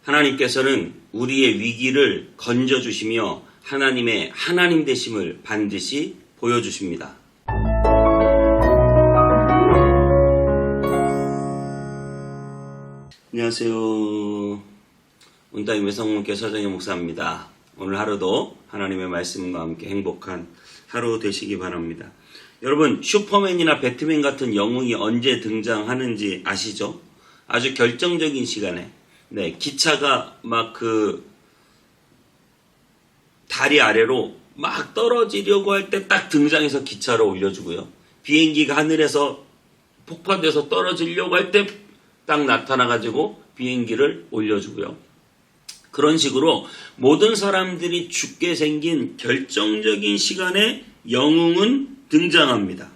하나님께서는 우리의 위기를 건져주시며 하나님의 하나님 되심을 반드시 보여주십니다. 안녕하세요. 온따임의 성문교 서정현 목사입니다. 오늘 하루도 하나님의 말씀과 함께 행복한 하루 되시기 바랍니다. 여러분, 슈퍼맨이나 배트맨 같은 영웅이 언제 등장하는지 아시죠? 아주 결정적인 시간에 기차가 막 다리 아래로 막 떨어지려고 할 때 딱 등장해서 기차를 올려주고요. 비행기가 하늘에서 폭파돼서 떨어지려고 할 때 딱 나타나가지고 비행기를 올려주고요. 그런 식으로 모든 사람들이 죽게 생긴 결정적인 시간에 영웅은 등장합니다.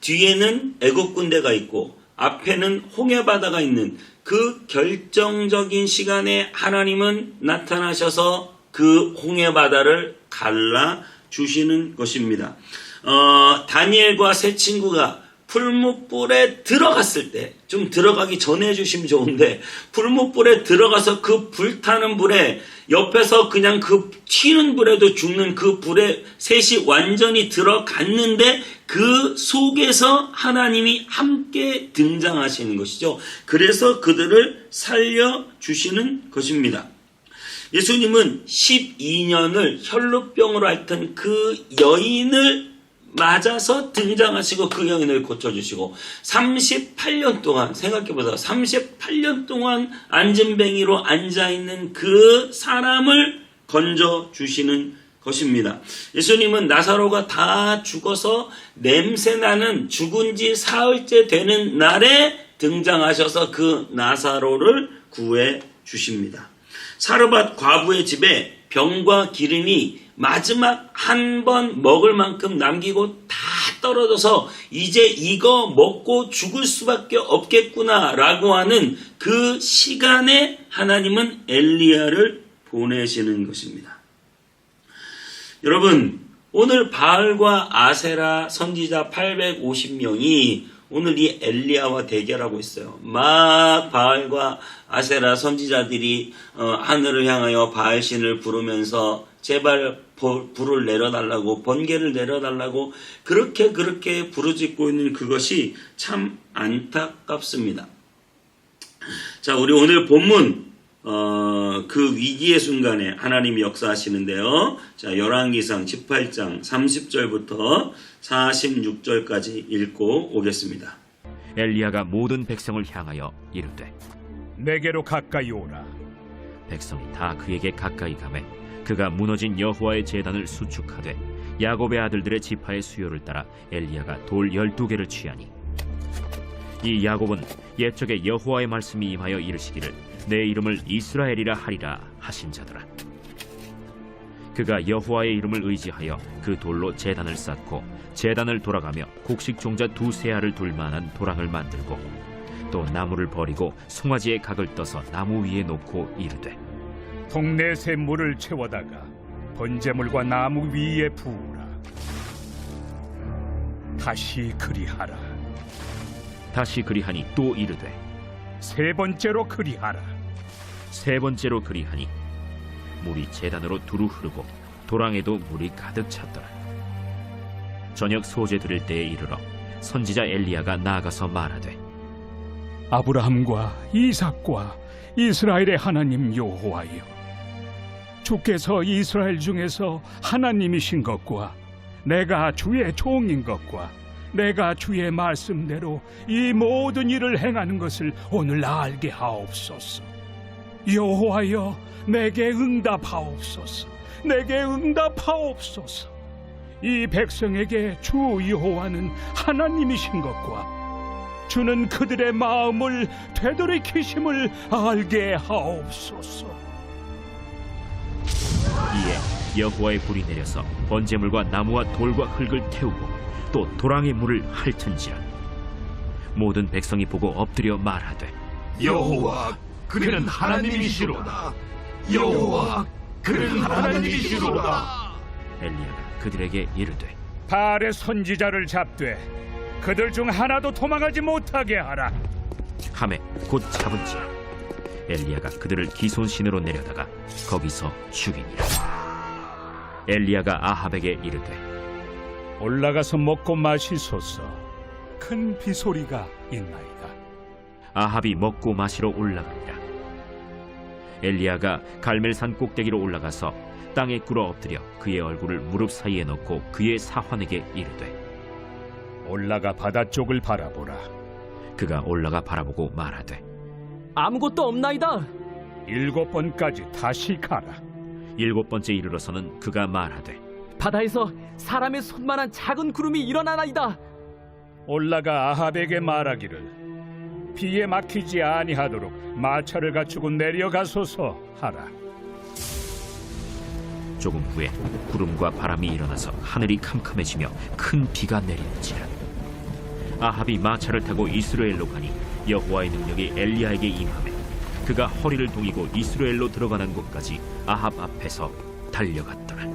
뒤에는 애국 군대가 있고 앞에는 홍해바다가 있는 그 결정적인 시간에 하나님은 나타나셔서 그 홍해바다를 갈라주시는 것입니다. 다니엘과 세 친구가 풀무불에 들어갔을 때, 좀 들어가기 전에 해주시면 좋은데, 풀무불에 들어가서 그 불타는 불에 옆에서 그냥 그 튀는 불에도 죽는 그 불에 셋이 완전히 들어갔는데 그 속에서 하나님이 함께 등장하시는 것이죠. 그래서 그들을 살려주시는 것입니다. 예수님은 12년을 혈루병으로 앓던 그 여인을 맞아서 등장하시고 그 여인을 고쳐주시고 38년 동안 생각해보세요. 38년 동안 안진뱅이로 앉아있는 그 사람을 건져주시는 것입니다. 예수님은 나사로가 다 죽어서 냄새나는 죽은 지 사흘째 되는 날에 등장하셔서 그 나사로를 구해 주십니다. 사르밧 과부의 집에 병과 기름이 마지막 한 번 먹을 만큼 남기고 다 떨어져서 이제 이거 먹고 죽을 수밖에 없겠구나 라고 하는 그 시간에 하나님은 엘리야를 보내시는 것입니다. 여러분, 오늘 바알과 아세라 선지자 850명이 오늘 이 엘리야와 대결하고 있어요. 막 바알과 아세라 선지자들이 하늘을 향하여 바알신을 부르면서 제발 불을 내려달라고, 번개를 내려달라고 그렇게 부르짖고 있는 그것이 참 안타깝습니다. 자, 우리 오늘 본문 그 위기의 순간에 하나님이 역사하시는데요. 자, 열왕기상 18장 30절부터 46절까지 읽고 오겠습니다. 엘리야가 모든 백성을 향하여 이르되 내게로 가까이 오라. 백성이 다 그에게 가까이 가매 그가 무너진 여호와의 제단을 수축하되 야곱의 아들들의 지파의 수요를 따라 엘리야가 돌 12개를 취하니 이 야곱은 옛적에 여호와의 말씀이 임하여 이르시기를 내 이름을 이스라엘이라 하리라 하신 자더라. 그가 여호와의 이름을 의지하여 그 돌로 제단을 쌓고 제단을 돌아가며 곡식 종자 2-3 알을 둘 만한 도랑을 만들고 또 나무를 버리고 송아지의 각을 떠서 나무 위에 놓고 이르되 동네 샘물을 채워다가 번제물과 나무 위에 부으라. 다시 그리하라. 다시 그리하니 또 이르되 세 번째로 그리하라. 세 번째로 그리하니 물이 제단으로 두루 흐르고 도랑에도 물이 가득 찼더라. 저녁 소제 드릴 때에 이르러 선지자 엘리야가 나아가서 말하되 아브라함과 이삭과 이스라엘의 하나님 여호와여, 주께서 이스라엘 중에서 하나님이신 것과 내가 주의 종인 것과 내가 주의 말씀대로 이 모든 일을 행하는 것을 오늘 알게 하옵소서. 여호와여, 내게 응답하옵소서. 내게 응답하옵소서. 이 백성에게 주 여호와는 하나님이신 것과 주는 그들의 마음을 되돌이키심을 알게 하옵소서. 이에 여호와의 불이 내려서 번제물과 나무와 돌과 흙을 태우고 또 도랑의 물을 핥은지라. 모든 백성이 보고 엎드려 말하되 여호와, 그는 하나님이시로다. 여호와, 그는 하나님이시로다. 엘리야가 그들에게 이르되 바알의 선지자를 잡되 그들 중 하나도 도망하지 못하게 하라. 하매 곧 잡은지라. 엘리야가 그들을 기손신으로 내려다가 거기서 죽이니라. 엘리야가 아합에게 이르되 올라가서 먹고 마시소서. 큰 비소리가 있나이다. 아합이 먹고 마시러 올라가니라. 엘리야가 갈멜산 꼭대기로 올라가서 땅에 꿇어 엎드려 그의 얼굴을 무릎 사이에 넣고 그의 사환에게 이르되 올라가 바다 쪽을 바라보라. 그가 올라가 바라보고 말하되 아무것도 없나이다. 7번까지 다시 가라. 7번째 이르러서는 그가 말하되 바다에서 사람의 손만한 작은 구름이 일어나나이다. 올라가 아합에게 말하기를 비에 막히지 아니하도록 마차를 갖추고 내려가소서 하라. 조금 후에 구름과 바람이 일어나서 하늘이 캄캄해지며 큰 비가 내리는지라. 아합이 마차를 타고 이스라엘로 가니 여호와의 능력이 엘리야에게 임하매 그가 허리를 동이고 이스라엘로 들어가는 곳까지 아합 앞에서 달려갔더라.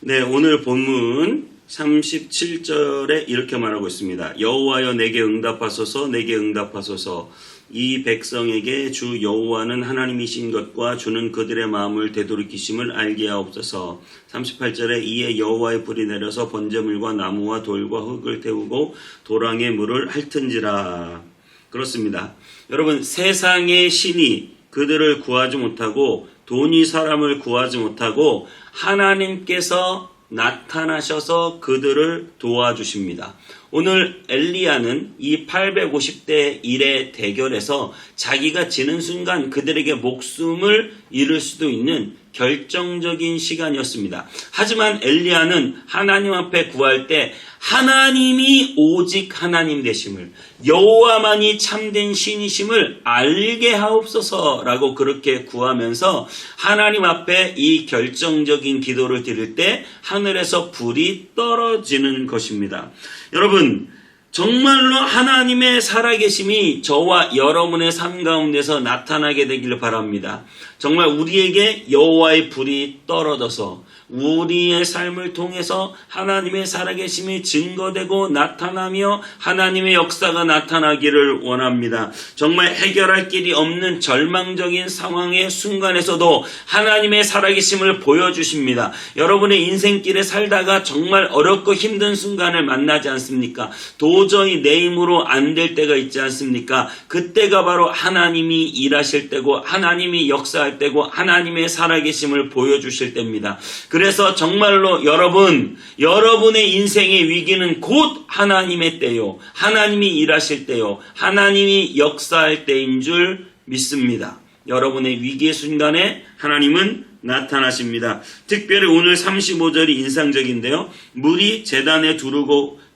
네, 오늘 본문 37절에 이렇게 말하고 있습니다. 여호와여 내게 응답하소서, 내게 응답하소서. 이 백성에게 주 여호와는 하나님이신 것과 주는 그들의 마음을 되돌이키심을 알게 하옵소서. 38절에 이에 여호와의 불이 내려서 번제물과 나무와 돌과 흙을 태우고 도랑의 물을 핥은지라. 그렇습니다. 여러분, 세상의 신이 그들을 구하지 못하고 돈이 사람을 구하지 못하고 하나님께서 나타나셔서 그들을 도와주십니다. 오늘 엘리야는 이 850대 1의 대결에서 자기가 지는 순간 그들에게 목숨을 잃을 수도 있는 결정적인 시간이었습니다. 하지만 엘리야는 하나님 앞에 구할 때 하나님이 오직 하나님 되심을, 여호와만이 참된 신이심을 알게 하옵소서라고 그렇게 구하면서 하나님 앞에 이 결정적인 기도를 드릴 때 하늘에서 불이 떨어지는 것입니다. 여러분, 정말로 하나님의 살아계심이 저와 여러분의 삶 가운데서 나타나게 되기를 바랍니다. 정말 우리에게 여호와의 불이 떨어져서 우리의 삶을 통해서 하나님의 살아계심이 증거되고 나타나며 하나님의 역사가 나타나기를 원합니다. 정말 해결할 길이 없는 절망적인 상황의 순간에서도 하나님의 살아계심을 보여주십니다. 여러분의 인생길에 살다가 정말 어렵고 힘든 순간을 만나지 않습니까? 도저히 내 힘으로 안 될 때가 있지 않습니까? 그때가 바로 하나님이 일하실 때고 하나님이 역사할 때고 하나님의 살아계심을 보여주실 때입니다. 그래서 정말로 여러분의 인생의 위기는 곧 하나님의 때요, 하나님이 일하실 때요, 하나님이 역사할 때인 줄 믿습니다. 여러분의 위기의 순간에 하나님은 나타나십니다. 특별히 오늘 35절이 인상적인데요. 물이 제단에 두루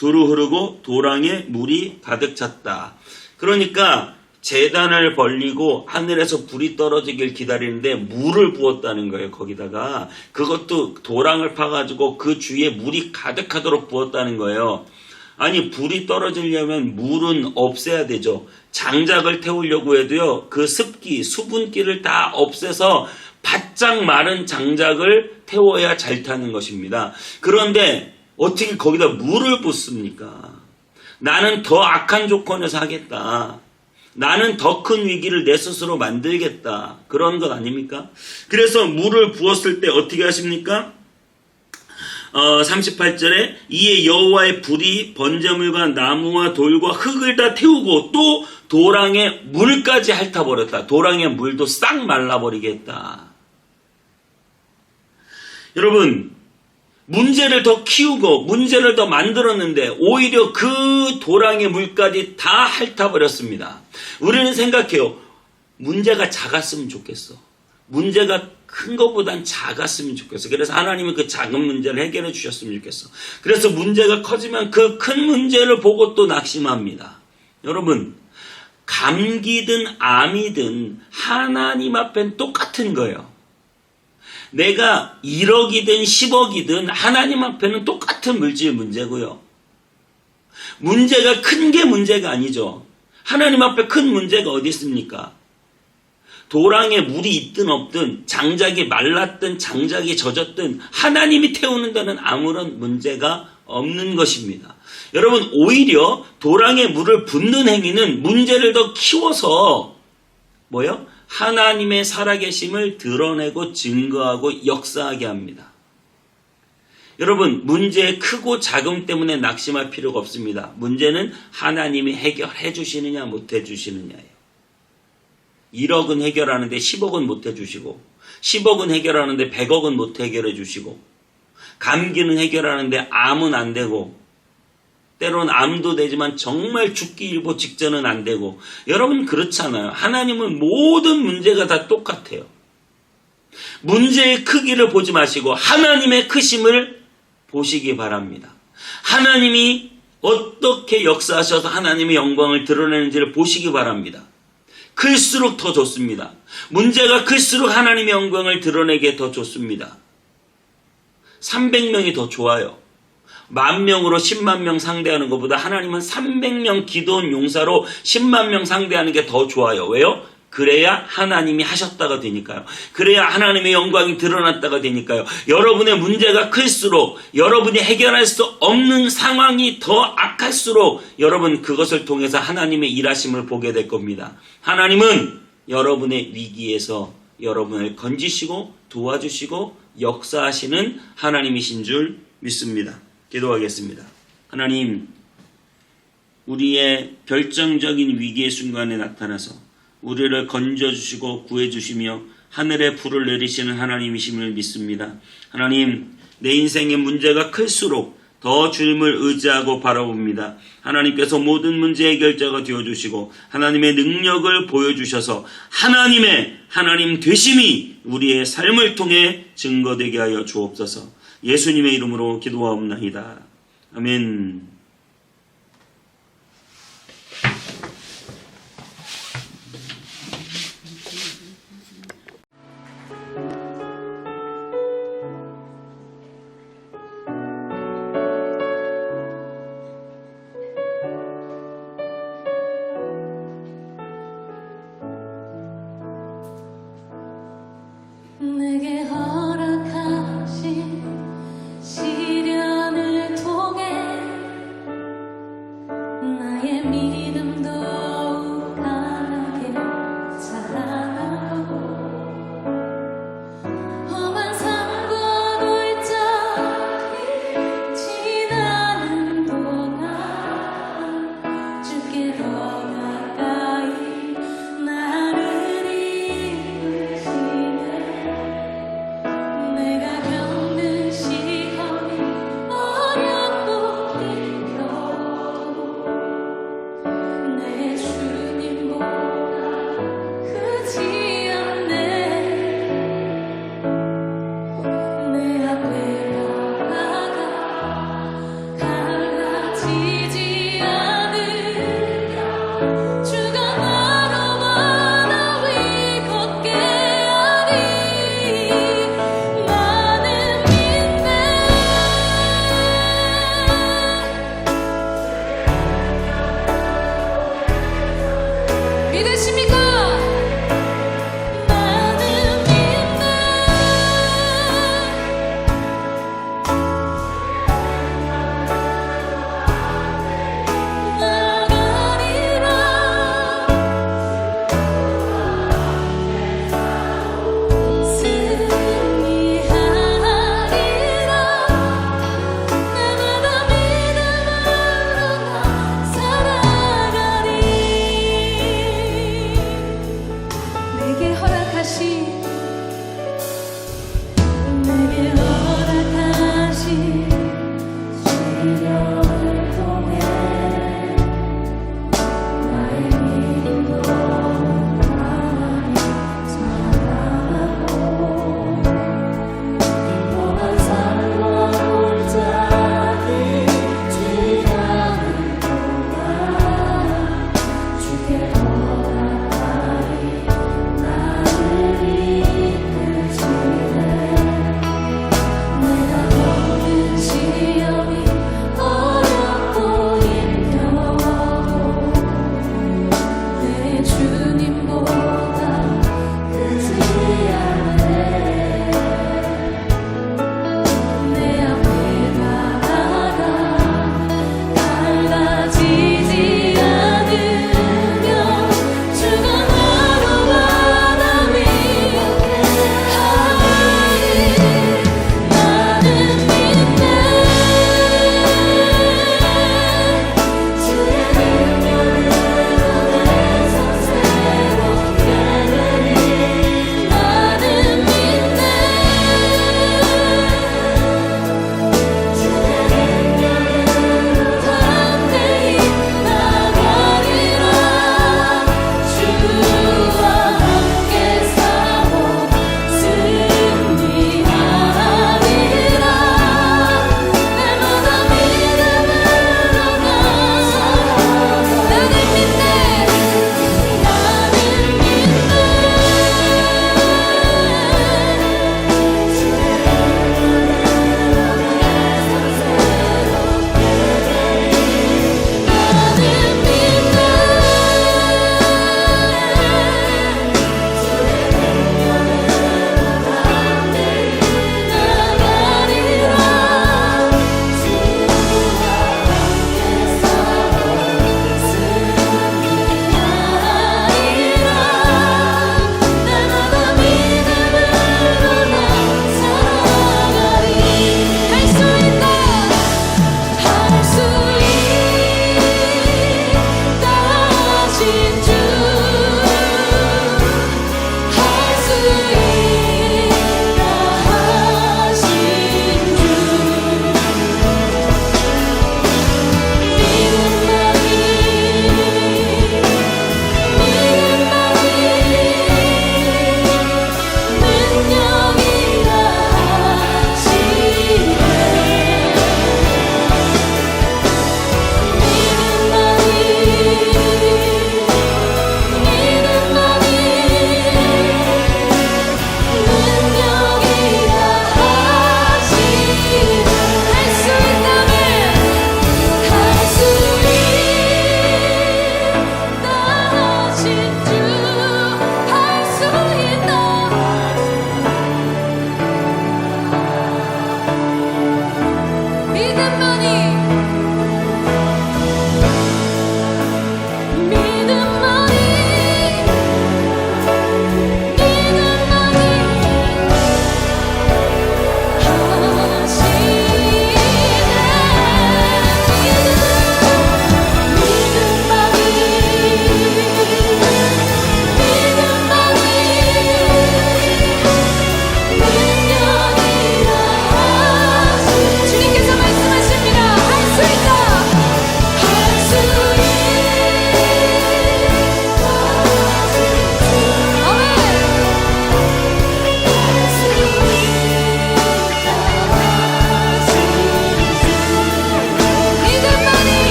흐르고 도랑에 물이 가득 찼다. 그러니까 제단을 벌리고 하늘에서 불이 떨어지길 기다리는데 물을 부었다는 거예요. 거기다가 그것도 도랑을 파가지고 그 주위에 물이 가득하도록 부었다는 거예요. 아니, 불이 떨어지려면 물은 없애야 되죠. 장작을 태우려고 해도요, 그 습기, 수분기를 다 없애서 바짝 마른 장작을 태워야 잘 타는 것입니다. 그런데 어떻게 거기다 물을 붓습니까? 나는 더 악한 조건에서 하겠다. 나는 더 큰 위기를 내 스스로 만들겠다. 그런 것 아닙니까? 그래서 물을 부었을 때 어떻게 하십니까? 38절에 이에 여호와의 불이 번제물과 나무와 돌과 흙을 다 태우고 또 도랑에 물까지 핥아버렸다. 도랑의 물도 싹 말라버리게 했다. 여러분, 문제를 더 키우고 문제를 더 만들었는데 오히려 그 도랑의 물까지 다 핥아버렸습니다. 우리는 생각해요. 문제가 작았으면 좋겠어. 문제가 큰 것보단 작았으면 좋겠어. 그래서 하나님은 그 작은 문제를 해결해 주셨으면 좋겠어. 그래서 문제가 커지면 그 큰 문제를 보고 또 낙심합니다. 여러분, 감기든 암이든 하나님 앞엔 똑같은 거예요. 내가 1억이든 10억이든 하나님 앞에는 똑같은 물질 문제고요. 문제가 큰 게 문제가 아니죠. 하나님 앞에 큰 문제가 어디 있습니까? 도랑에 물이 있든 없든 장작이 말랐든 장작이 젖었든 하나님이 태우는 데는 아무런 문제가 없는 것입니다. 여러분, 오히려 도랑에 물을 붓는 행위는 문제를 더 키워서 뭐요? 하나님의 살아계심을 드러내고 증거하고 역사하게 합니다. 여러분, 문제의 크고 작음 때문에 낙심할 필요가 없습니다. 문제는 하나님이 해결해 주시느냐 못해 주시느냐예요. 1억은 해결하는데 10억은 못해 주시고, 10억은 해결하는데 100억은 못 해결해 주시고, 감기는 해결하는데 암은 안 되고, 때론 암도 되지만 정말 죽기 일보 직전은 안 되고, 여러분 그렇잖아요. 하나님은 모든 문제가 다 똑같아요. 문제의 크기를 보지 마시고 하나님의 크심을 보시기 바랍니다. 하나님이 어떻게 역사하셔서 하나님의 영광을 드러내는지를 보시기 바랍니다. 클수록 더 좋습니다. 문제가 클수록 하나님의 영광을 드러내기에 더 좋습니다. 300명이 더 좋아요. 10,000명으로 10만 명 상대하는 것보다 하나님은 300명 기도원 용사로 10만 명 상대하는 게 더 좋아요. 왜요? 그래야 하나님이 하셨다가 되니까요. 그래야 하나님의 영광이 드러났다가 되니까요. 여러분의 문제가 클수록, 여러분이 해결할 수 없는 상황이 더 악할수록 여러분 그것을 통해서 하나님의 일하심을 보게 될 겁니다. 하나님은 여러분의 위기에서 여러분을 건지시고 도와주시고 역사하시는 하나님이신 줄 믿습니다. 기도하겠습니다. 하나님, 우리의 결정적인 위기의 순간에 나타나서 우리를 건져주시고 구해주시며 하늘에 불을 내리시는 하나님이심을 믿습니다. 하나님, 내 인생의 문제가 클수록 더 주님을 의지하고 바라봅니다. 하나님께서 모든 문제 해결자가 되어주시고 하나님의 능력을 보여주셔서 하나님 되심이 우리의 삶을 통해 증거되게 하여 주옵소서. 예수님의 이름으로 기도하옵나이다. 아멘. 내게 허락하신 시련을 통해 나의 믿음 더욱 강하게 자라나고 험한 산과 골짜기 지나는 동안 주께 더 가까이 나를 이끄시네. 내가 겪는 시험이 어렵고 힘겨워도 내 주님보다 크지 않네. 내 앞에 나아가 갈라지지 않으려 주가 나로 만나 위 걷게 하리. 나는 믿으십니까? 나는 믿네. 나가리라 승리하리라. 날마다 믿음으로 살아가리. 내게 허락하신 시련을 통해 나의 믿음도 강하게 자라나고 험한 산과 골짜기 지나는 동안 주께 더